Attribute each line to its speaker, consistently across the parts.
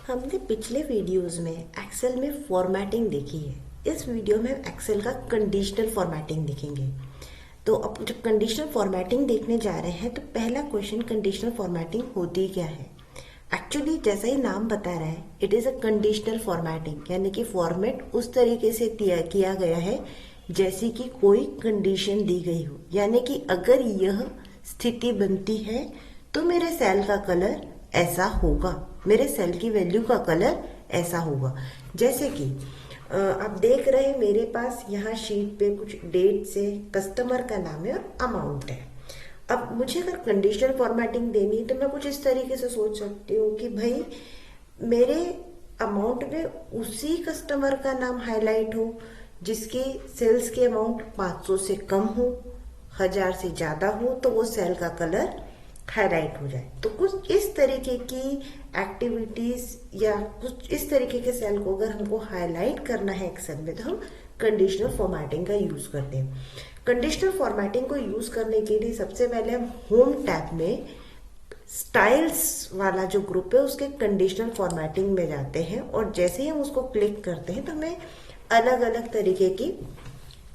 Speaker 1: हमने पिछले वीडियोस में एक्सेल में फॉर्मेटिंग देखी है। इस वीडियो में हम एक्सेल का कंडीशनल फॉर्मेटिंग देखेंगे। तो अब जब कंडीशनल फॉर्मेटिंग देखने जा रहे हैं तो पहला क्वेश्चन, कंडीशनल फॉर्मेटिंग होती क्या है। एक्चुअली जैसा ही नाम बता रहा है, it is a conditional formatting, यानी कि फॉर्मेट उस तरीके से किया गया है जैसे कि कोई कंडीशन दी गई हो। यानी कि अगर यह स्थिति बनती है तो मेरे सेल का कलर ऐसा होगा, मेरे सेल की वैल्यू का कलर ऐसा होगा। जैसे कि आप देख रहे हैं मेरे पास यहाँ शीट पे कुछ डेट से कस्टमर का नाम है और अमाउंट है। अब मुझे अगर कंडीशनल फॉर्मेटिंग देनी है तो मैं कुछ इस तरीके से सोच सकती हूँ कि भाई मेरे अमाउंट में उसी कस्टमर का नाम हाईलाइट हो जिसकी सेल्स की अमाउंट 500 से कम हो, 1000 से ज्यादा हो, तो वो सेल का कलर हाईलाइट हो जाए। तो कुछ इस तरीके की एक्टिविटीज या कुछ इस तरीके के सेल को अगर हमको हाईलाइट करना है एक्सेल में तो हम कंडीशनल फॉर्मेटिंग का यूज करते हैं। कंडीशनल फॉर्मेटिंग को यूज करने के लिए सबसे पहले हम होम टैब में स्टाइल्स वाला जो ग्रुप है उसके कंडीशनल फॉर्मेटिंग में जाते हैं और जैसे ही हम उसको क्लिक करते हैं तो हमें अलग अलग तरीके की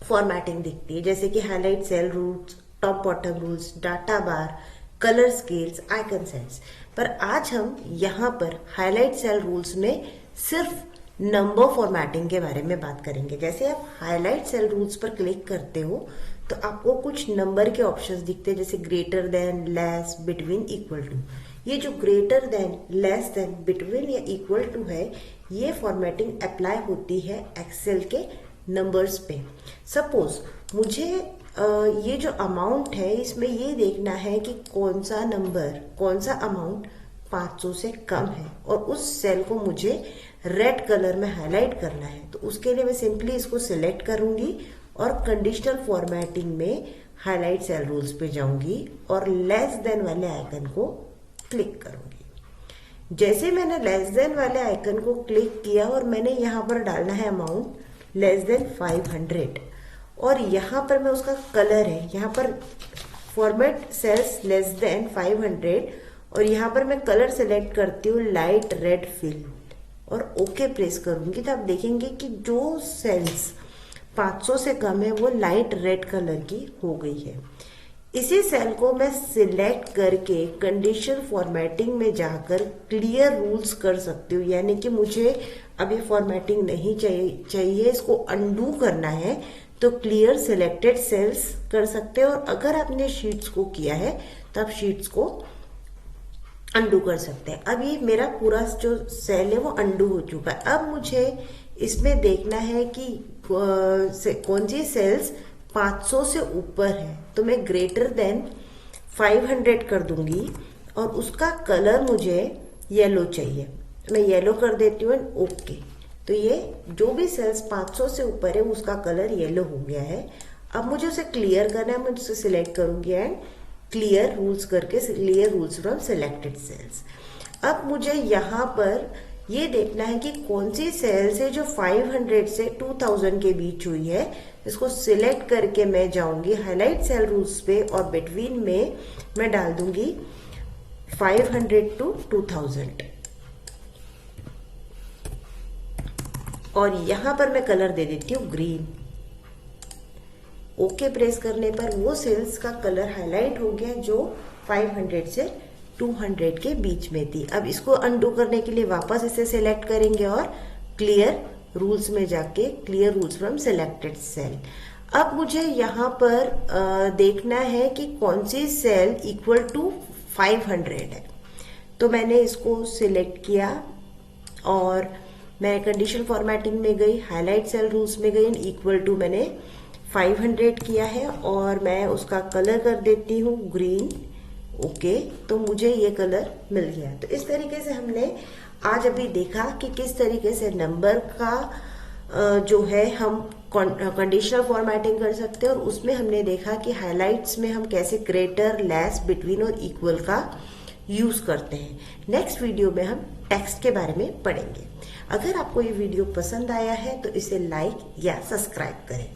Speaker 1: फॉर्मेटिंग दिखती है, जैसे कि highlight cell rules, top bottom rules, data bar, colour scales, icon sets. पर आज हम यहाँ पर हाईलाइट सेल रूल्स में सिर्फ नंबर फॉर्मेटिंग के बारे में बात करेंगे। जैसे आप हाईलाइट सेल रूल्स पर क्लिक करते हो तो आपको कुछ नंबर के ऑप्शंस दिखते हैं, जैसे greater than, less, between, equal to. ये जो greater than, less than, between या इक्वल टू है, ये फॉर्मेटिंग अप्लाई होती है एक्सेल के नंबर्स पे। सपोज मुझे ये जो अमाउंट है इसमें ये देखना है कि कौन सा नंबर, कौन सा अमाउंट 500 से कम है और उस सेल को मुझे रेड कलर में हाईलाइट करना है। तो उसके लिए मैं सिंपली इसको सिलेक्ट करूंगी और कंडीशनल फॉर्मेटिंग में हाईलाइट सेल रूल्स पे जाऊंगी और लेस देन वाले आइकन को क्लिक करूंगी। जैसे मैंने लेस देन वाले आइकन को क्लिक किया और मैंने यहाँ पर डालना है अमाउंट लेस देन 500 और यहाँ पर मैं उसका कलर है, यहाँ पर फॉर्मेट सेल्स लेस देन 500 और यहाँ पर मैं कलर सेलेक्ट करती हूँ लाइट रेड फिल और ओके प्रेस करूंगी। तो आप देखेंगे कि जो सेल्स 500 से कम है वो लाइट रेड कलर की हो गई है। इसी सेल को मैं सिलेक्ट करके कंडीशनल फॉर्मेटिंग में जाकर क्लियर रूल्स कर सकती हूँ, यानी कि मुझे अभी फॉर्मेटिंग नहीं चाहिए, इसको अनडू करना है तो क्लियर सिलेक्टेड सेल्स कर सकते हैं। और अगर आपने शीट्स को किया है तो आप शीट्स को अनडू कर सकते हैं। अब ये मेरा पूरा जो सेल है वो अनडू हो चुका है। अब मुझे इसमें देखना है कि कौन सी सेल्स 500 से ऊपर है, तो मैं ग्रेटर देन 500 कर दूंगी और उसका कलर मुझे येलो चाहिए, मैं येलो कर देती हूँ ओके। तो ये जो भी सेल्स 500 से ऊपर है उसका कलर येलो हो गया है। अब मुझे उसे क्लियर करना है, मैं उसे सिलेक्ट करूंगी एंड क्लियर रूल्स करके clear rules from selected cells. अब मुझे यहाँ पर ये देखना है कि कौन सी सेल्स है जो 500 से 2000 के बीच हुई है। इसको सिलेक्ट करके मैं जाऊंगी हाईलाइट सेल रूल्स पे और बिटवीन में मैं डाल दूंगी 500 टू 2000 और यहाँ पर मैं कलर दे देती हूँ ग्रीन। ओके प्रेस करने पर वो सेल्स का कलर हाईलाइट हो गया जो 500 से 200 के बीच में थी। अब इसको अनडू करने के लिए वापस इसे सिलेक्ट करेंगे और क्लियर रूल्स में जाके clear rules from selected cell. अब मुझे यहाँ पर देखना है कि कौन सी सेल इक्वल टू 500 है, तो मैंने इसको सिलेक्ट किया और मैं कंडीशनल फॉर्मेटिंग में गई, हाईलाइट सेल रूल्स में गई, इक्वल टू मैंने 500 किया है और मैं उसका कलर कर देती हूँ ग्रीन। ओके, तो मुझे ये कलर मिल गया। तो इस तरीके से हमने आज अभी देखा कि किस तरीके से नंबर का जो है हम कंडीशनल फॉर्मेटिंग कर सकते हैं और उसमें हमने देखा कि हाइलाइट्स में हम कैसे ग्रेटर, लेस, बिटवीन और इक्वल का यूज करते हैं। नेक्स्ट वीडियो में हम टेक्स्ट के बारे में पढ़ेंगे। अगर आपको ये वीडियो पसंद आया है तो इसे लाइक या सब्सक्राइब करें।